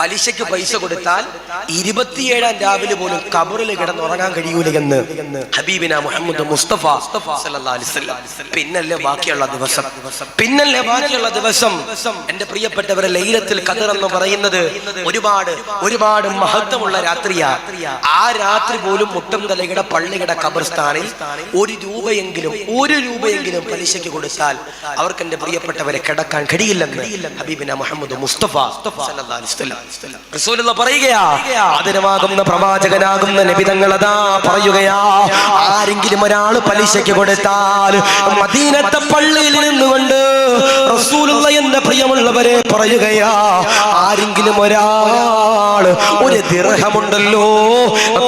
പലിശയ്ക്ക് പൈസ കൊടുത്താൽ 27-ാം രാവിലെ പോലും ഖബറിൽ കിടന്നുറങ്ങാൻ കഴിയൂല എന്ന് ഹബീബിന മുഹമ്മദ് മുസ്തഫ സല്ലല്ലാഹു അലൈഹി വസല്ലം. പിന്നല്ലേ ബാക്കിയുള്ള ദിവസം എന്റെ പ്രിയപ്പെട്ടവരെ, ലൈലത്തുൽ ഖദർ എന്ന് പറയുന്നത് ഒരുപാട് മഹത്വമുള്ള രാത്രിയാ. ആ രാത്രി പോലും മുട്ടംതലയുടെ പള്ളിയുടെ ഖബർസ്ഥാനിൽ 1 രൂപയെങ്കിലും പലിശയ്ക്ക് കൊടുത്താൽ അവർക്ക് എന്റെ പ്രിയപ്പെട്ടവരെ കിടക്കാൻ കഴിയില്ലെന്ന് ഹബീബിന മുഹമ്മദ് മുസ്തഫ സല്ലല്ലാഹു അലൈഹി വസല്ലം റസൂലുള്ളാഹി പറയുകയാ. ആദരവാകുന്ന പ്രവാചകനാകുന്ന നബി തങ്ങൾ അതാ പറയുകയാ, ആരെങ്കിലും ഒരാൾ പലിശയ്ക്ക് കൊടുത്താൽ മദീനത്തെ പള്ളിയിൽ നിന്നുകൊണ്ട് റസൂലുള്ളാഹി എന്ന പ്രിയമുള്ളവരെ പറയുകയാ, ആരെങ്കിലും ഒരാൾ 1 ദിർഹമുണ്ടല്ലോ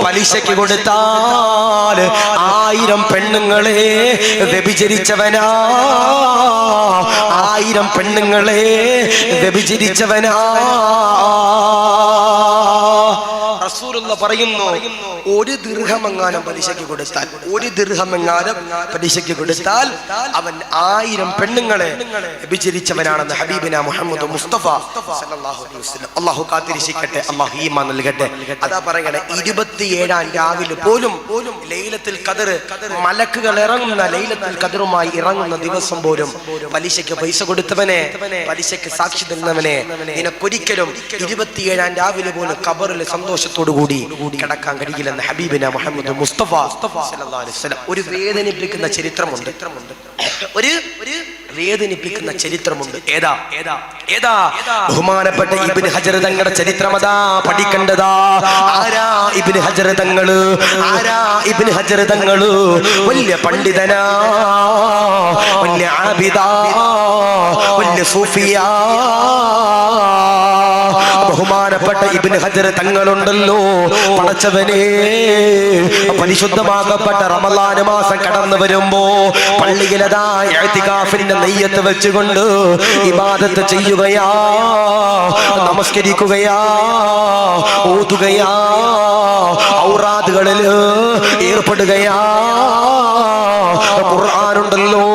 പലിശയ്ക്ക് കൊടുത്താൽ 1000 പെണ്ണുങ്ങളെ വ്യഭിചരിച്ചവനാ, 1000 പെണ്ണുങ്ങളെ വ്യഭിചരിച്ചവനാ. റസൂലുള്ളാഹി പറയുന്നു, 1 ദിർഹമെങ്ങാനും പലിശയ്ക്ക് കൊടുത്താൽ അവൻ 1000 പെണ്ണുങ്ങളെ വ്യഭിചരിച്ചവനാണെന്ന് ഹബീബിന മുഹമ്മദ് മുസ്തഫ സല്ലല്ലാഹു അലൈഹി വസല്ലം. അല്ലാഹു കാത്തിരക്ഷിക്കട്ടെ, അല്ലാഹു ഈമാൻ നൽകട്ടെ. അതാ പറയണേ, 27-ാം രാവിലെ പോലും ലൈലത്തുൽ ഖദർ മലക്കുകൾ ഇറങ്ങുന്ന, ലൈലത്തുൽ ഖദറുമായി ഇറങ്ങുന്ന ദിവസം പോലും പലിശയ്ക്ക് പൈസ കൊടുത്തവനെ, പലിശയ്ക്ക് സാക്ഷി തന്നവനെ, നിനക്കൊരിക്കലും 27-ാം രാവിലെ പോലും ഖബറിൽ സന്തോഷത്തോടു കൂടി കിടക്കാൻ കഴിയില്ലെന്ന് ഹബീബിന മുഹമ്മദ് മുസ്തഫ സല്ലല്ലാഹു അലൈഹി വസല്ലം. ഒരു വേദനിപ്പിക്കുന്ന ചരിത്രമുണ്ട്. ഏതാ? ബഹുമാനപ്പെട്ട ഇബ്നു ഹജർ തങ്ങളുടെ ചരിത്രം അതാ പഠിക്കേണ്ടതാ. ആരാ ഇബ്നു ഹജർ തങ്ങള്? വലിയ പണ്ഡിതനാ, വലിയ ആബിദാ, വലിയ സൂഫിയാ. ബഹുമാനപ്പെട്ട ഇബ്നു ഹജർ തങ്ങളുണ്ടല്ലോ, പടച്ചവനെ, പരിശുദ്ധമാകപ്പെട്ട റമളാൻ മാസം കടന്നു വരുമ്പോ പള്ളിയിലതാ ഇഅ്തികാഫിന്റെ നെയ്യത്ത് വെച്ചുകൊണ്ട് ഇബാദത്ത് ചെയ്യുകയാ, നമസ്കരിക്കുകയാ, ഓതുകയാ, ഔറാദുകളിൽ ഏർപ്പെടുകയാ, ഖുർആനുണ്ടല്ലോ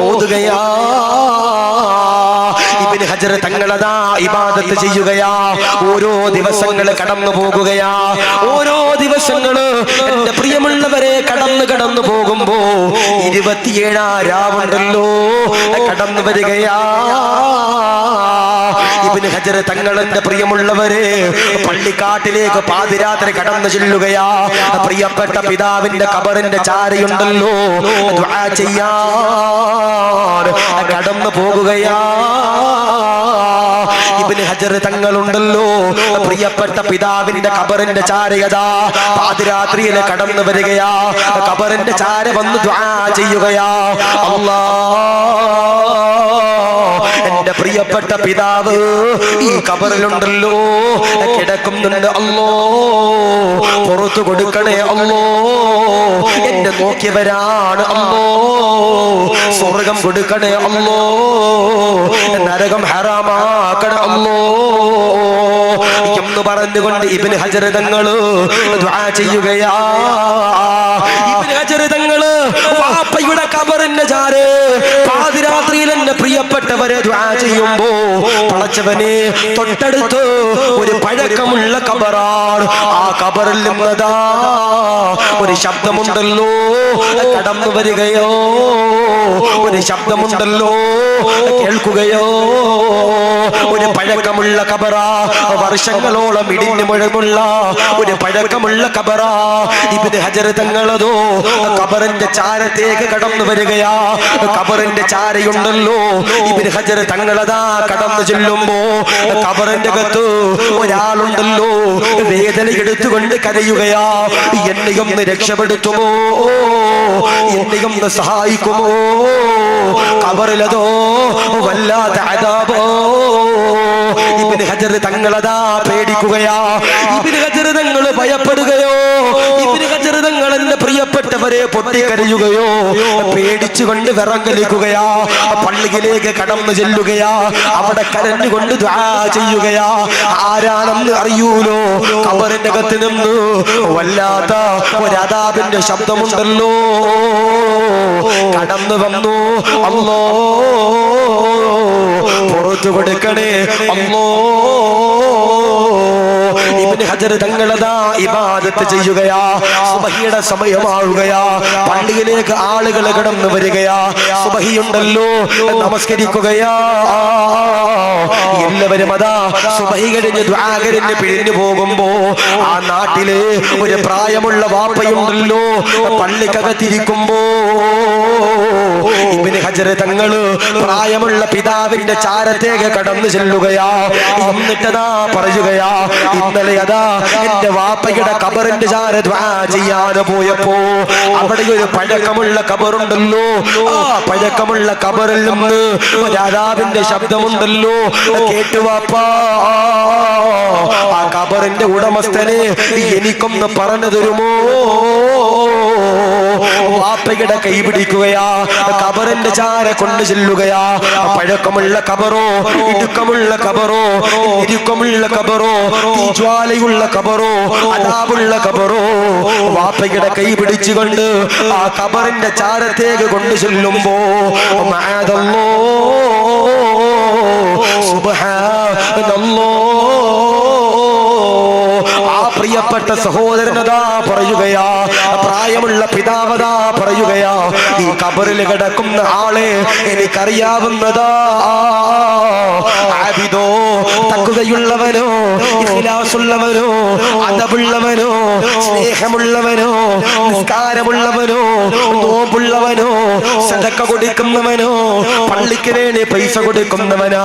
ഓതുകയാ. ഇബ്നു ഹജർ തങ്ങളതാ ഇബാദത്ത് ചെയ്യുകയാ. ഓരോ ദിവസങ്ങൾ കടന്നു പോകുകയാ. ഓരോ ദിവസങ്ങള് എന്റെ പ്രിയമുള്ളവരെ കടന്നു പോകുമ്പോ 27-ാം രാവുണ്ടല്ലോ കടന്നു വരികയാ. ഇബ്നു ഹജർ തങ്ങളുടെ പ്രിയമുള്ളവരെ പള്ളിക്കാട്ടിലേക്ക് പാതിരാത്രി കടന്നു ചെല്ലുകയാ. പ്രിയപ്പെട്ട പിതാവിന്റെ ഖബറിന്റെ ചാരയുണ്ടല്ലോ ദുആ ചെയ്യാൻ കടന്നു പോകുകയാ. ഇബ്നു ഹജർ തങ്ങളുണ്ടല്ലോ, പ്രിയപ്പെട്ട പിതാവിന്റെ ഖബറിന്റെ ചാരയതാ പാതിരാത്രിയിലെ കടന്നു വരികയാ. ഖബറിന്റെ ചാര വന്ന് ദുആ ചെയ്യുകയാ. എന്റെ പ്രിയപ്പെട്ട പിതാവ് ഈ ഖബറിലുണ്ടല്ലോ കിടക്കുന്നുണ്ട്, അല്ലോ പുറത്തു കൊടുക്കണേ അല്ലോ, എന്നെ നോക്കിയവരാണ് അല്ലോ, സ്വർഗം കൊടുക്കണേ അല്ലോ, നരകം ഹറാമാക്കണേ അല്ലോ എന്ന് പറഞ്ഞുകൊണ്ട് ഇബ്നു ഹജർ തങ്ങള് ദുആ ചെയ്യുകയാ. ഇബ്നു ഹജർ തങ്ങള് വാപ്പയുടെ ഖബറിന്റെ ചാരേ പാതിരാത്രിയിൽ എന്റെ പ്രിയപ്പെട്ടവരെ ദുആ ചെയ്യുമ്പോ പടച്ചവനെ, തൊട്ടടുത്ത് ഒരു പഴക്കമുള്ള ഖബറാണ്. ആ ഖബറിൽ നിന്നതാ ഒരു ശബ്ദമുണ്ടല്ലോ കടന്നു വരികയോ, ഒരു ശബ്ദമുണ്ടല്ലോ കേൾക്കുകയോ. ഒരു പഴക്കമുള്ള ഖബറാ, വർഷങ്ങളോളം ഇടിഞ്ഞു മുഴങ്ങുള്ള ഒരു പഴക്കമുള്ള ഖബറാ. ഇബ്നു ഹജർ തങ്ങളതോ ഖബറിന്റെ ചാരത്തേക്ക് കടന്നു വരികയാ. ഖബറിന്റെ ചാരയുണ്ടല്ലോ, ഇബ്നു ഹജർ തങ്ങളതാ കടന്നു ചെല്ലുമ്പോ ഖബറിന്റെ അകത്ത് ഒരാളുണ്ടല്ലോ വേദന എടുത്തുകൊണ്ട് കരയുകയാ. എന്നെയൊന്ന് രക്ഷപ്പെടുത്തുമോ, എന്നെയൊന്ന് സഹായിക്കുമോ? ഖബറിലതോ വല്ലാത്ത അദാബോ. ഇബ്നു ഹജർ തങ്ങളതാ പേടിക്കുകയാ. ഇബ്നു ഹജർ തങ്ങൾ ഭയപ്പെടുകയോ, ഇബ്നു ഹജർ തങ്ങൾ എന്റെ പ്രിയപ്പെട്ടവരെ പൊട്ടിക്കരയുകയോ, പേടിച്ചുകൊണ്ട് വിറങ്ങലിക്കുകയാ. പള്ളിയിലേക്ക് കടന്നു ചെല്ലുകയാ. അവിടെ കരഞ്ഞുകൊണ്ട് ദുആ ചെയ്യുകയാ. ആരാണെന്ന് അറിയൂലോ, ഖബറിന്റെ അകത്ത് നിന്ന് വല്ലാത്ത ഒരു അദാബിന്റെ ശബ്ദമുണ്ടല്ലോ കടന്നു വന്നു. അല്ലോ പുറത്തു കൊടുക്കണേ അല്ലോ, ഇബ്നു ഹജർ തങ്ങളതാ ഇബാദത്ത് ചെയ്യുകയാ. സുബഹിയുടെ സമയമാവുകയാ. പള്ളിയിലേക്ക് ആളുകൾ കടന്നു വരികയാ. സുബഹിയുണ്ടല്ലോ, നമസ്കരിക്കുകയാ. എല്ലാവരും അതാ സുബഹി കഴിഞ്ഞ് ദുആ കഴിഞ്ഞ് പിരിഞ്ഞു പോകുമ്പോ ആ നാട്ടിലെ ഒരു പ്രായമുള്ള വാപ്പയുണ്ടല്ലോ പള്ളിക്കകത്തിരിക്കുമ്പോ ഇബ്നു ഹജർ തങ്ങള് പ്രായമുള്ള പിതാവിന്റെ ചാരത്തേക്ക് കടന്നു ചെല്ലുകയാ. എന്നിട്ടതാ പറയുകയാ, ഇന്നലെ അതാ എന്റെ വാപ്പയുടെ ഖബറിന്റെ ചാര ദുആ ചെയ്യാൻ പോയപ്പോ അവിടെ ഒരു പഴക്കമുള്ള ഖബറുണ്ടല്ലോ. ആ പഴക്കമുള്ള ഖബറിൽ നിന്ന് രാജാവിന്റെ ശബ്ദമുണ്ടല്ലോ. കേട്ടു വാപ്പാ, ആ ഖബറിന്റെ ഉടമസ്ഥനെ എനിക്കൊന്ന് പറഞ്ഞു തരുമോ? വാപ്പയുടെ കൈ പിടിക്കുകയാ. ഖബറിന്റെ ചാര കൊണ്ടു ചെല്ലുകയാ. പഴക്കമുള്ള ഖബറോ, ഇടുക്കമുള്ള ഖബറോ, ഇടുക്കമുള്ള ഖബറോ, തീജ്വാലയുള്ള ഖബറോ, അദാബുള്ള ഖബറോ, വാപ്പയുടെ കൈ പിടിച്ചുകൊണ്ട് ആ ഖബറിന്റെ ചാരത്തേക്ക് കൊണ്ടു ചെല്ലുമ്പോ മഅദല്ലാഹ് സുബ്ഹാനല്ലാഹ്, പ്രിയപ്പെട്ട സഹോദരനതാ പറയുകയാ, പ്രായമുള്ള പിതാവതാ പറയുകയാ, ഈ ഖബറിൽ കിടക്കുന്ന ആളെ എനിക്കറിയാവുന്നതാ. ആബിദോ, തഖ്വയുള്ളവനോ, ഇഖ്ലാസുള്ളവനോ, അദബുള്ളവനോ, സ്നേഹമുള്ളവനോ, നിസ്കാരമുള്ളവനോ, നോമ്പുള്ളവനോ, സദഖ കൊടുക്കുന്നവനോ, പള്ളിക്ക് വേണ്ടി പൈസ കൊടുക്കുന്നവനാ.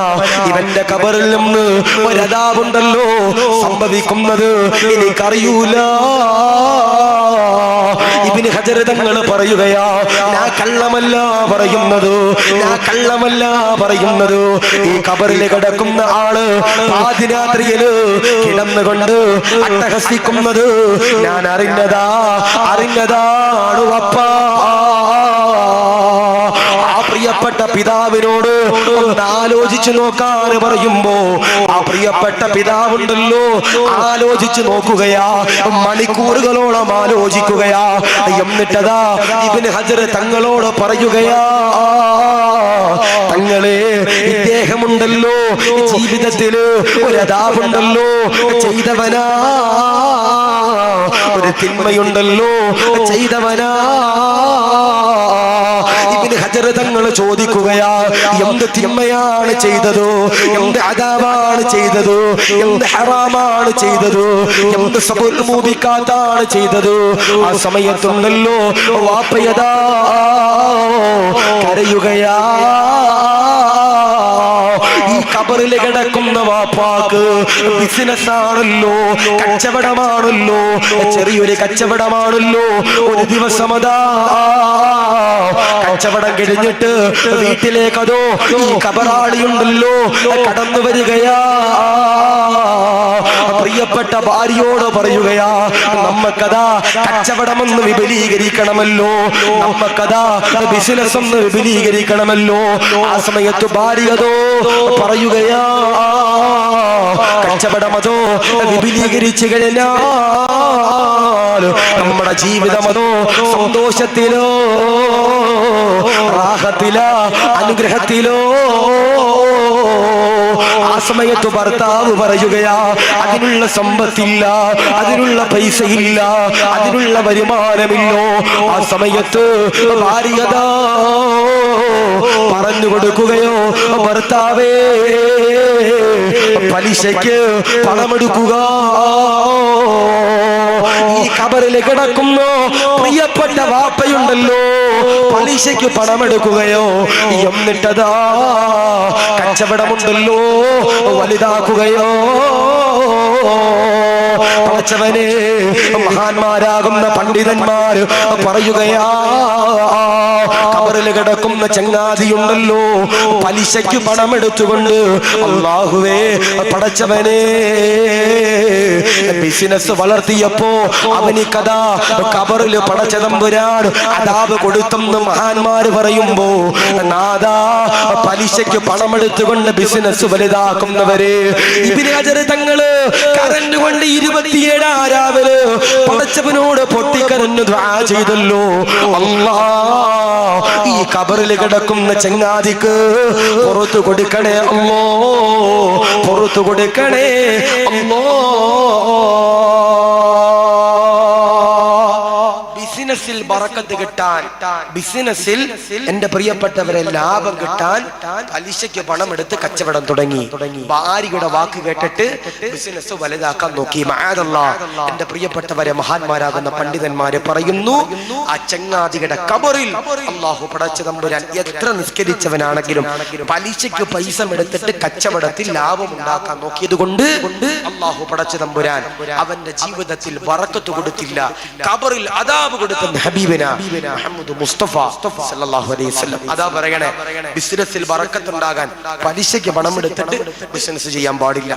ഇവന്റെ ഖബറിൽ നിന്ന് ഒരദാബുണ്ടല്ലോ സംഭവിക്കുന്നത് എനിക്കറിയൂല. ഇബ്നു ഹജർ തങ്ങൾ പറയുകയാ, ഞാൻ കള്ളമല്ല പറയുന്നത്, ഞാൻ കള്ളമല്ല പറയുന്നത്. ഈ ഖബറിൽ കിടക്കുന്ന ആള് പാതിരാത്രിയില് കിടന്നുകൊണ്ട് അട്ടഹസിക്കുന്നത് ഞാൻ അറിഞ്ഞതാണ് അപ്പാ. പ്രിയപ്പെട്ട പിതാവിനോട് ഒന്ന് ആലോചിച്ചു നോക്കാൻ പറയുമ്പോ ആ പ്രിയപ്പെട്ട പിതാവുണ്ടല്ലോ ആലോചിച്ചു നോക്കുകയാ, മണിക്കൂറുകളോളം ആലോചിക്കുകയാ. എന്നിട്ടതാ ഇബ്നു ഹജർ തങ്ങളോട് പറയുകയാ, തങ്ങളെ ഇദ്ദേഹമുണ്ടല്ലോ ജീവിതത്തില് ഒരദാബുണ്ടല്ലോ ചെയ്തവനാ, ഒരു തിന്മയുണ്ടല്ലോ ചെയ്തവനാ. ഇബ്നു ഹജർ തങ്ങൾ ചോദിക്കുകയാ, എന്ത് തിന്മയാണ് ചെയ്തത്, എന്ത് അദാബാണ് ചെയ്തത്, എന്ത് ഹറാമാണ് ചെയ്തത്, എന്ത് സബൂൽ മൂബിക്കാത്താണ് ചെയ്തത്. ആ സമയത്തുണ്ടല്ലോ വാപ്പയതാ കരയുകയാ. ഈ ഖബറിൽ കിടക്കുന്ന വാപ്പാക്ക് ബിസിനസ് ആണല്ലോ, കച്ചവടമാണല്ലോ, ചെറിയൊരു കച്ചവടമാണല്ലോ. ഒരു ദിവസം അതാ കച്ചവടം കഴിഞ്ഞിട്ട് വീട്ടിലേക്കതോ ഈ ഖബറാളിയുണ്ടല്ലോ കടന്നു വരികയാ. പ്രിയപ്പെട്ട ഭാര്യയോട് പറയുകയാ, നമ്മക്കതാ കച്ചവടമൊന്ന് വിപുലീകരിക്കണമല്ലോ, നമ്മക്കതാ ബിസിനസ് ഒന്ന് വിപുലീകരിക്കണമല്ലോ. ആ സമയത്ത് ഭാര്യതോ പറയുകയാ, കച്ചവടമതോ വിപുലീകരിച്ചു കഴിഞ്ഞാൽ നമ്മുടെ ജീവിതമതോ സന്തോഷത്തിലോ റാഹത്തിലോ അനുഗ്രഹത്തിലോ. ആ സമയത്ത് ഭർത്താവ് പറയുകയാ, അതിനുള്ള സമ്പത്തില്ല, അതിനുള്ള പൈസയില്ല, അതിനുള്ള വരുമാനമില്ലോ. ആ സമയത്ത് ഭാര്യതാ പറഞ്ഞു കൊടുക്കുകയോ, ഭർത്താവേ പലിശയ്ക്ക് പണമെടുക്കുക. ഈ ഖബറിൽ കിടക്കുന്ന പ്രിയപ്പെട്ട വാപ്പയുണ്ടല്ലോ പലിശയ്ക്ക് പണമെടുക്കുകയോ, എന്നിട്ടതാ കച്ചവടമുണ്ടല്ലോ വലുതാക്കുകയോ. പടച്ചവനെ, മഹാന്മാരാകുന്ന പണ്ഡിതന്മാർ പറയുകയാ, ഖബറിൽ കിടക്കുന്ന ചങ്ങാതിയുണ്ടല്ലോ പലിശയ്ക്ക് പണമെടുത്തുകൊണ്ട് അല്ലാഹുവേ പടച്ചവനെ ബിസിനസ് വളർത്തിയപ്പോ അവനിക്കതാ ഖബറിൽ പടച്ച തമ്പുരാൻ അദാബ് കൊടുത്തെന്ന് മഹാന്മാര് പറയുമ്പോ, നാദാ പലിശയ്ക്ക് പണമെടുത്തുകൊണ്ട് ബിസിനസ് വലുതാക്കുന്നവരെ ഇബ്നു ഹജർ തങ്ങള് കരഞ്ഞുകൊണ്ട് 27 രാവിലെ പടച്ചവനോട് പൊട്ടിക്കരഞ്ഞു ദുആ ചെയ്തല്ലോ. അല്ലാ, ഈ ഖബറിൽ കിടക്കുന്ന ചങ്ങാതിക്ക് പുറത്തു കൊടുക്കണേ അല്ലാഹ്, പുറത്തു കൊടുക്കണേ അല്ലാഹ്. ബറക്കത്ത് കിട്ടാൻ, ബിസിനസ്സിൽ എന്റെ പ്രിയപ്പെട്ടവരെ ലാഭം കിട്ടാൻ പലിശയ്ക്ക് പണം എടുത്ത് കച്ചവടം തുടങ്ങി. ഭാര്യയുടെ വാക്ക് കേട്ടിട്ട് ബിസിനസ് വലുതാക്കാൻ നോക്കി. മഅദല്ലാഹ്, എന്റെ പ്രിയപ്പെട്ടവരെ മഹാന്മാരാകുന്ന പണ്ഡിതന്മാരെ പറയുന്നു, ആ ചങ്ങാതിയുടെ ഖബറിൽ അല്ലാഹു പടച്ച തമ്പുരാൻ എത്ര നിസ്കരിച്ചവനാണെങ്കിലും പലിശയ്ക്ക് പൈസ എടുത്തിട്ട് കച്ചവടത്തിൽ ലാഭം ഉണ്ടാക്കാൻ നോക്കിയത് കൊണ്ട് അല്ലാഹു പടച്ച തമ്പുരാൻ അവന്റെ ജീവിതത്തിൽ ബറക്കത്ത് കൊടുത്തില്ല, ഖബറിൽ അദാബ് കൊടുത്ത ഹബീബിന മുഹമ്മദ് മുസ്തഫ സല്ലല്ലാഹു അലൈഹി വസല്ലം. അതാ പറയണേ, ബിസിനസ്സിൽ ബറക്കത്ത് ഉണ്ടാകാൻ പലിശയ്ക്ക് പണം എടുത്തിട്ട് ബിസിനസ് ചെയ്യാൻ പാടില്ല.